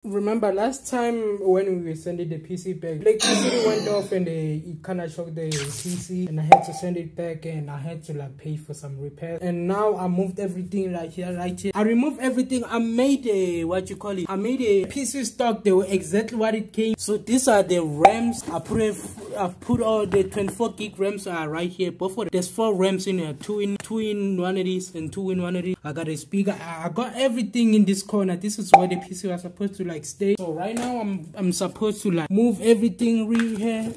Remember last time when we were sending the PC back, electricity went off and it kind of shocked the PC, and I had to send it back and I had to like pay for some repairs. And now I moved everything right here. I removed everything. I made a I made a PC stock. They were exactly what it came. So these are the RAMs. I've put all the 24 gig RAMs are right here. Both of them. There's 4 RAMs in here, two in one of these and 2 in one of these. I got a speaker. I got everything in this corner. This is where the PC was supposed to like stay. So right now I'm supposed to like move everything here,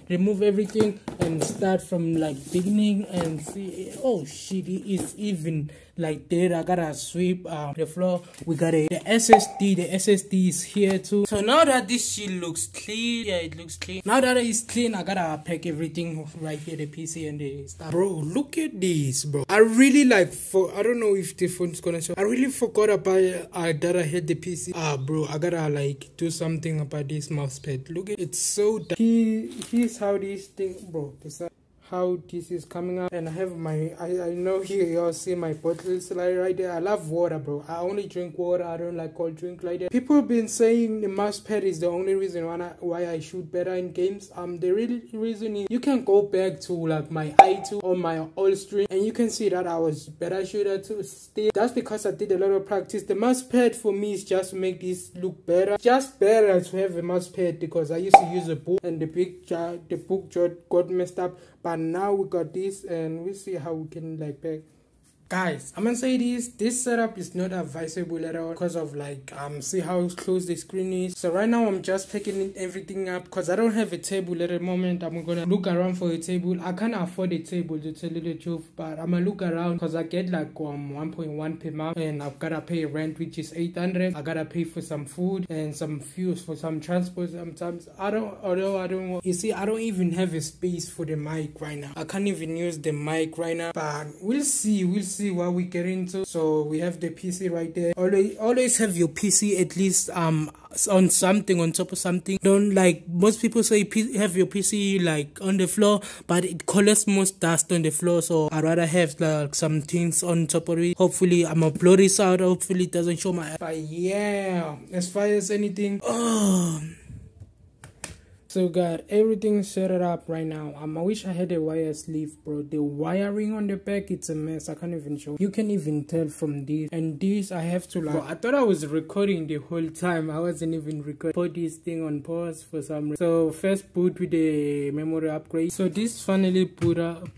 remove everything and start from like beginning and see. Oh shit, it is even like there. I gotta sweep the floor. We got the SSD is here too. So now that this shit looks clean, yeah, it looks clean. Now that it's clean, I gotta pack everything right here, the PC and the stuff. Bro, look at this, bro. I really like I don't know if the phone's gonna show. I really forgot about that I had the PC. Bro, I gotta like do something about this mouse pad. Look at it's so dark. Here's how this thing, bro. How this is coming up, and I have my I know here y'all see my bottles like right there. I love water, bro. I only drink water. I don't like cold drink like that. People have been saying the mouse pad is the only reason why I shoot better in games. The real reason is you can go back to like my i2 or my old stream and you can see that I was better shooter too. Still, that's because I did a lot of practice. The mouse pad for me is just to make this look better. Just better to have a mouse pad because I used to use a book and the book got messed up. But now we got this and we see how we can like pack. Guys, I'm gonna say this setup is not advisable at all because of like see how close the screen is. So right now I'm just picking everything up because I don't have a table at the moment. I'm gonna look around for a table. I can't afford a table to tell you the truth, but I'm gonna look around because I get like 1.1 per month and I've gotta pay rent which is 800. I gotta pay for some food and some fuels for some transport. Sometimes I don't you see, I don't even have a space for the mic right now. I can't even use the mic right now, but we'll see what we get into. So we have the PC right there. Always have your PC at least on something, on top of something. Don't like most people say have your PC like on the floor, but it collects most dust on the floor. So I'd rather have like some things on top of it. Hopefully I'm gonna blow this out. Hopefully it doesn't show my. But yeah, as far as anything, so got everything set up right now. I wish I had a wire sleeve, bro. The wiring on the back, it's a mess. I can't even show. You can even tell from this. And this I have to like, bro, I thought I was recording the whole time. I wasn't even recording. Put this thing on pause for some reason. So first boot with the memory upgrade. So this finally boot up.